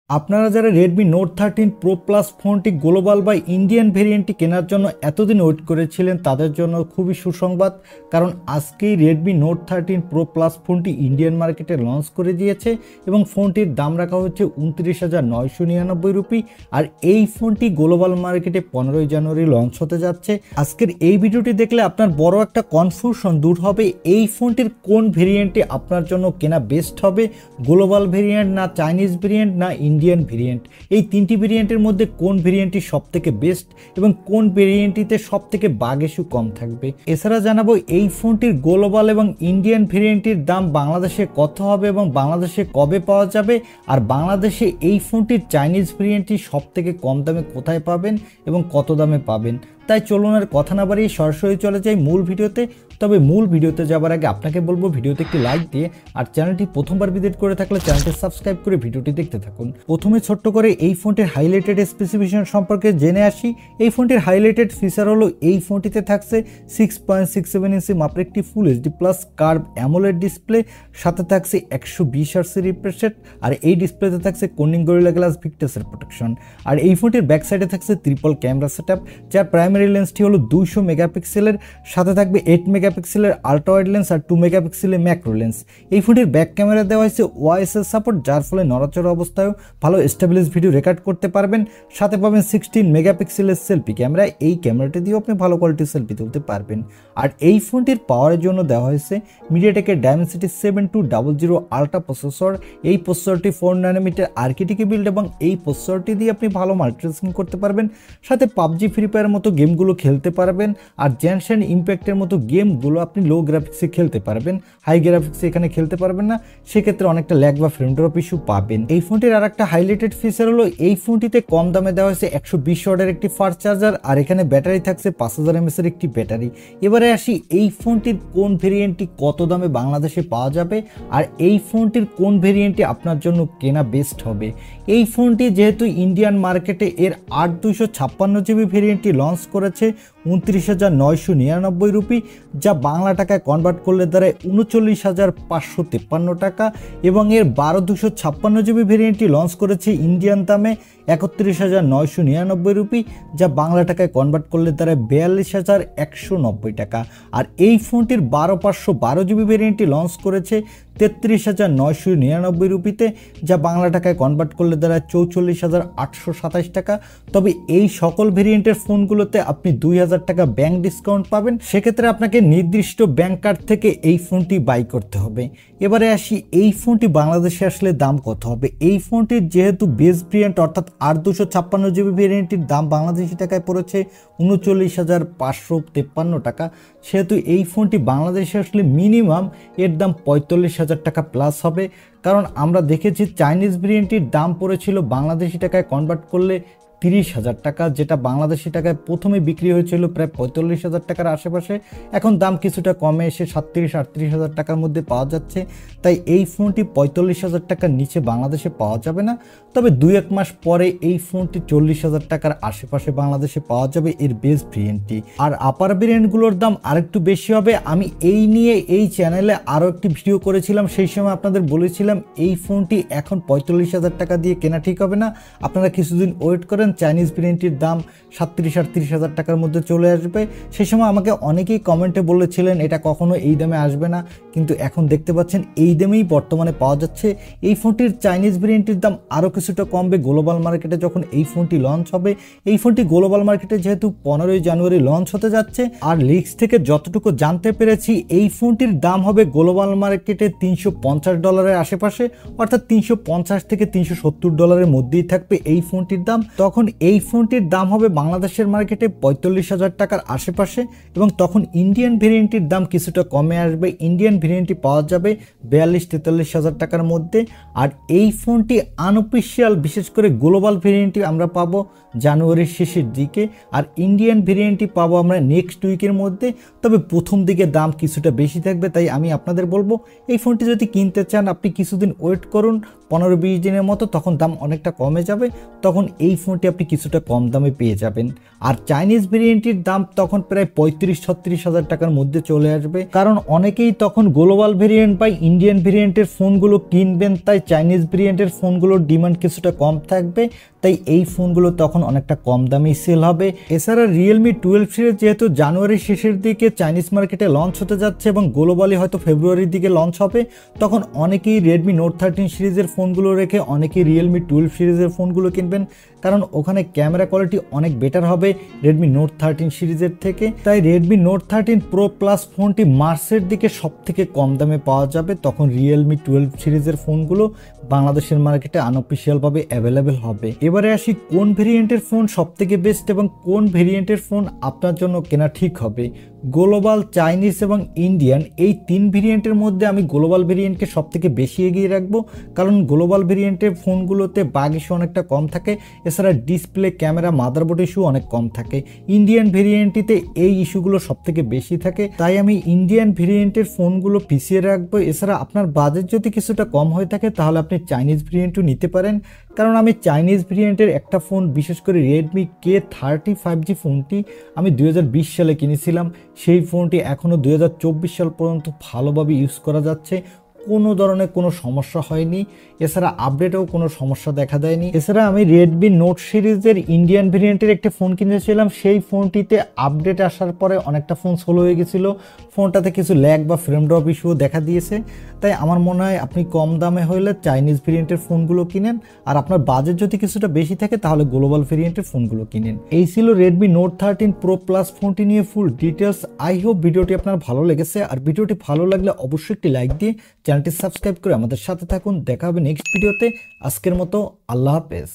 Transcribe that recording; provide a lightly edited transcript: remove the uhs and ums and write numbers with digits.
আপনারা যারা Redmi Note 13 Pro Plus ফোনটি গ্লোবাল বা ইন্ডিয়ান ভেরিয়েন্টটি কেনার জন্য এতদিন ওয়েট করেছিলেন তাদের জন্য খুবই সুসংবাদ, কারণ আজকেই Redmi Note 13 Pro Plus ফোনটি ইন্ডিয়ান মার্কেটে লঞ্চ করে দিয়েছে এবং ফোনটির দাম রাখা হচ্ছে 29,999 রুপি। আর এই ফোনটি গ্লোবাল মার্কেটে 15ই জানুয়ারি লঞ্চ হতে যাচ্ছে। আজকের এই ভিডিওটি দেখলে আপনার বড় একটা কনফিউশন দূর হবে, এই ফোনটির কোন ভেরিয়েন্টটি আপনার জন্য কেনা বেস্ট হবে, গ্লোবাল ভেরিয়েন্ট না চাইনিজ ভেরিয়েন্ট না ইন্ডিয়ান ভেরিয়েন্ট। এই তিনটি ভেরিয়েন্টের মধ্যে কোন ভেরিয়েন্টটি সবথেকে বেস্ট এবং কোন ভেরিয়েন্টটিতে সবথেকে বাগ ইস্যু কম থাকবে। এছাড়া জানাবো এই ফোনটির গ্লোবাল এবং ইন্ডিয়ান ভেরিয়েন্টটির দাম বাংলাদেশে কত হবে এবং বাংলাদেশে কবে পাওয়া যাবে, আর বাংলাদেশে এই ফোনটির চাইনিজ ভেরিয়েন্টটি সবথেকে কম দামে কোথায় পাবেন এবং কত দামে পাবেন। তাই চলুন আর কথা না বাড়িয়ে সরাসরি চলে যাই মূল ভিডিওতে। তবে মূল ভিডিওতে যাবার আগে আপনাকে বলবো ভিডিওতে একটি লাইক দিয়ে আর চ্যানেলটি প্রথমবার ভিজিট করে থাকলে চ্যানেলটি সাবস্ক্রাইব করে ভিডিওটি দেখতে থাকুন। প্রথমে ছোট্ট করে এই ফোনটির হাইলাইটেড স্পেসিফিকেশন সম্পর্কে জেনে আসি। এই ফোনটির হাইলাইটেড ফিচার হলো এই ফোনটিতে থাকছে 6.67 ইঞ্চি মাপের একটি full HD plus curve AMOLED display, সাথে থাকছে 120 Hz রিফ্রেশ রেট, আর এই ডিসপ্লেতে থাকছে কর্নিং গরিলা গ্লাস ভিক্টাসের প্রোটেকশন। আর এই ফোনটির ব্যাক সাইডে থাকছে ট্রিপল ক্যামেরা সেটআপ, যার প্রাইমারি লেন্সটি হলো 200 মেগাপিক্সেলের, সাথে থাকবে 8 মেগাপিক্সেলের আল্ট্রা ওয়াইড লেন্স আর 2 মেগাপিক্সেলের ম্যাক্রো লেন্স। এই ফোনটির ব্যাক ক্যামেরা দেওয়া হয়েছে ওআইএস সাপোর্ট, যার ফলে নড়াচড়া অবস্থায়ও ভালো স্টেবলিশ ভিডিও রেকর্ড করতে পারবেন। সাথে পাবেন 16 মেগাপিক্সেলের সেলফি ক্যামেরা, এই ক্যামেরাটি দিয়েও আপনি ভালো কোয়ালিটির সেলফি তুলতে পারবেন। আর এই ফোনটির পাওয়ারের জন্য দেওয়া হয়েছে মিডিয়াটেকের ডায়মেনসিটি 7200 আল্ট্রা প্রসেসর। এই প্রসেসরটি 4 ন্যানোমিটার আর্কিটেক্টে বিল্ড এবং এই প্রসেসরটি দিয়ে আপনি ভালো মাল্টিটাস্কিং করতে পারবেন, সাথে পাবজি ফ্রি ফায়ারের মতো গেমগুলো খেলতে পারবেন। আর জেনশন ইম্প্যাক্টের মতো গেমগুলো আপনি লো গ্রাফিক্সে খেলতে পারবেন, হাই গ্রাফিক্সে এখানে খেলতে পারবেন না, সেক্ষেত্রে অনেকটা ল্যাগ বা ফ্রেম ড্রপ ইস্যু পাবেন। এই ফোনটির আর একটা হাইলাইটেড ফিচার হলো এই ফোনটিতে কম দামে দেওয়া হয়েছে 120 ওয়াটের একটি ফাস্ট চার্জার, আর এখানে ব্যাটারি থাকছে 5000 mAh এর একটি ব্যাটারি। এবারে আসি এই ফোনটির কোন ভেরিয়েন্টটি কত দামে বাংলাদেশে পাওয়া যাবে আর এই ফোনটির কোন ভেরিয়েন্টটি আপনার জন্য কেনা বেস্ট হবে। এই ফোনটি যেহেতু ইন্ডিয়ান মার্কেটে এর 8/256 GB ভেরিয়েন্টটি লঞ্চ করেছে 29,999 রুপি, যা বাংলা টাকায় কনভার্ট করলে দাঁড়ায় 39,553 টাকা, এবং এর 12/256 GB ভেরিয়েন্টটি লঞ্চ করেছে ইন্ডিয়ান দামে 31,999 রুপি, যা বাংলা টাকায় কনভার্ট করলে দাঁড়ায় 42,190 টাকা। আর এই ফোনটির 12/512 GB ভেরিয়েন্টটি লঞ্চ করেছে 33,999 রুপিতে, যা বাংলা টাকায় কনভার্ট করলে দাঁড়ায় 44,827 টাকা। তবে এই সকল ভেরিয়েন্টের ফোনগুলোতে আপনি 2000 টাকা ব্যাংক ডিসকাউন্ট পাবেন, সেক্ষেত্রে আপনাকে নির্দিষ্ট ব্যাংক কার্ড থেকে এই ফোনটি বাই করতে হবে। এবারে আসি এই ফোনটি বাংলাদেশে আসলে দাম কত হবে। এই ফোনটির যেহেতু বেস ভেরিয়েন্ট অর্থাৎ 8/256 GB ভেরিয়েন্টটির দাম বাংলাদেশি টাকায় পড়েছে 39,553 টাকা, সেহেতু এই ফোনটি বাংলাদেশে আসলে মিনিমাম এর দাম 45,000 টাকা প্লাস হবে। কারণ আমরা দেখেছি চাইনিজ ভেরিয়েন্টটির দাম পড়েছিল বাংলাদেশি টাকায় কনভার্ট করলে 30,000 টাকা, যেটা বাংলাদেশি টাকায় প্রথমে বিক্রি হয়েছিল প্রায় 45,000 টাকার আশেপাশে, এখন দাম কিছুটা কমে এসে 37-38,000 টাকার মধ্যে পাওয়া যাচ্ছে। তাই এই ফোনটি 45,000 টাকার নিচে বাংলাদেশে পাওয়া যাবে না, তবে 2-1 মাস পরে এই ফোনটি 40,000 টাকার আশেপাশে বাংলাদেশে পাওয়া যাবে এর বেস ভেরিয়েন্টটি। আর আপার ভেরিয়েন্টগুলোর দাম আরেকটু বেশি হবে। আমি এই নিয়ে এই চ্যানেলে আরও একটি ভিডিও করেছিলাম, সেই সময় আপনাদের বলেছিলাম এই ফোনটি এখন 45,000 টাকা দিয়ে কেনা ঠিক হবে না, আপনারা কিছুদিন ওয়েট করেন, চাইনিজ ভেরিয়েন্টটির দাম 37-38,000 টাকার মধ্যে চলে আসবে। সেই সময় আমাকে অনেকেই কমেন্টে বলেছিলেন এটা কখনো এই দামে আসবে না, কিন্তু এখন দেখতে পাচ্ছেন এই দামেই বর্তমানে পাওয়া যাচ্ছে। এই ফোনটির চাইনিজ ভেরিয়েন্টটির দাম আরও কিছুটা কমবে গ্লোবাল মার্কেটে যখন এই ফোনটি লঞ্চ হবে। এই ফোনটি গ্লোবাল মার্কেটে যেহেতু 15ই জানুয়ারি লঞ্চ হতে যাচ্ছে, আর লিক্স থেকে যতটুকু জানতে পেরেছি এই ফোনটির দাম হবে গ্লোবাল মার্কেটে $350 আশেপাশে, অর্থাৎ $350 থেকে $370 মধ্যেই থাকবে এই ফোনটির দাম। তখন এই ফোনটির দাম হবে বাংলাদেশের মার্কেটে 45,000 টাকার আশেপাশে, এবং তখন ইন্ডিয়ান ভেরিয়েন্টটির দাম কিছুটা কমে আসবে। ইন্ডিয়ান ভেরিয়েন্টটি পাওয়া যাবে 42-43,000 টাকার মধ্যে। আর এই ফোনটি আনঅফিসিয়াল, বিশেষ করে গ্লোবাল ভেরিয়েন্টটি আমরা পাবো জানুয়ারির শেষের দিকে, আর ইন্ডিয়ান ভেরিয়েন্টটি পাবো আমরা নেক্সট উইকের মধ্যে। তবে প্রথম দিকে দাম কিছুটা বেশি থাকবে, তাই আমি আপনাদের বলবো এই ফোনটি যদি কিনতে চান আপনি কিছুদিন ওয়েট করুন, 15-20 দিনের মতো, তখন দাম অনেকটা কমে যাবে, তখন এই ফোনটি আপনি কিছুটা কম দামে পেয়ে যাবেন। আর চাইনিজ ভেরিয়েন্টের দাম তখন প্রায় 35-36 হাজার টাকার মধ্যে চলে আসবে, কারণ অনেকেই তখন গ্লোবাল ভেরিয়েন্ট বা ইন্ডিয়ান ভেরিয়েন্টের ফোনগুলো কিনবেন, তাই চাইনিজ ভেরিয়েন্টের ফোনগুলোর ডিমান্ড কিছুটা কম থাকবে, তাই এই ফোনগুলো তখন অনেকটা কম দামেই সেল হবে। এছাড়া রিয়েলমি 12 সিরিজ যেহেতু জানুয়ারির শেষের দিকে চাইনিজ মার্কেটে লঞ্চ হতে যাচ্ছে এবং গ্লোবালি হয়তো ফেব্রুয়ারির দিকে লঞ্চ হবে, তখন অনেকেই রেডমি নোট 13 সিরিজের ফোনগুলো রেখে অনেকেই রিয়েলমি 12 সিরিজের ফোনগুলো কিনবেন, কারণ ওখানে ক্যামেরা কোয়ালিটি অনেক বেটার হবে রেডমি নোট 13 সিরিজের থেকে। তাই রেডমি নোট 13 প্রো প্লাস ফোনটি মার্চের দিকে সব থেকে কম দামে পাওয়া যাবে, তখন রিয়েলমি 12 সিরিজের ফোনগুলো বাংলাদেশের মার্কেটে আনঅফিসিয়ালভাবে অ্যাভেলেবেল হবে। এবারে আসি কোন ভেরিয়েন্টের ফোন সব থেকে বেস্ট এবং কোন ভেরিয়েন্টের ফোন আপনার জন্য কেনা ঠিক হবে। গ্লোবাল, চাইনিজ এবং ইন্ডিয়ান এই 3 ভেরিয়েন্টের মধ্যে আমি গ্লোবাল ভেরিয়েন্টকে সব থেকে বেশি এগিয়ে রাখবো, কারণ গ্লোবাল ভেরিয়েন্টের ফোনগুলোতে বাগ ইস্যু অনেকটা কম থাকে, এছাড়া ডিসপ্লে, ক্যামেরা, মাদারবোর্ড ইস্যু অনেক কম থাকে। ইন্ডিয়ান ভেরিয়েন্টটিতে এই ইস্যুগুলো সব থেকে বেশি থাকে, তাই আমি ইন্ডিয়ান ভেরিয়েন্টের ফোনগুলো পিছিয়ে রাখবো। এছাড়া আপনার বাজেট যদি কিছুটা কম হয়ে থাকে তাহলে আপনি চাইনিজ ভেরিয়েন্টও নিতে পারেন, কারণ আমি চাইনিজ ভেরিয়েন্টের একটা ফোন বিশেষ করে রেডমি K30 5G ফোনটি আমি 2020 সালে কিনেছিলাম। সেই ফোনটি এখনও 2024 সাল পর্যন্ত ভালোভাবে ইউজ করা যাচ্ছে, কোনো ধরনের কোনো সমস্যা হয়নি। এছাড়া আপডেটেও কোনো সমস্যা দেখা দেয়নি। এছাড়া আমি রেডমি নোট সিরিজের ইন্ডিয়ান ভেরিয়েন্টের একটি ফোন কিনেছিলাম, সেই ফোনটিতে আপডেট আসার পরে অনেকটা ফোন স্লো হয়ে গেছিল, ফোনটাতে কিছু ল্যাগ বা ফ্রেম ড্রপ ইস্যুও দেখা দিয়েছে। তাই আমার মনে হয় আপনি কম দামে হলে চাইনিজ ভেরিয়েন্টের ফোনগুলো কিনেন, আর আপনার বাজেট যদি কিছুটা বেশি থাকে তাহলে গ্লোবাল ভেরিয়েন্টের ফোনগুলো কিনেন। এই ছিল রেডমি নোট 13 প্রো প্লাস ফোনটি নিয়ে ফুল ডিটেলস। আই হোপ ভিডিওটি আপনার ভালো লেগেছে, আর ভিডিওটি ভালো লাগলে অবশ্যই একটি লাইক দিয়ে চ্যানেলটি সাবস্ক্রাইব করে আমাদের সাথে থাকুন। দেখা হবে নেক্সট ভিডিওতে। আজকের মতো আল্লাহ হাফেজ।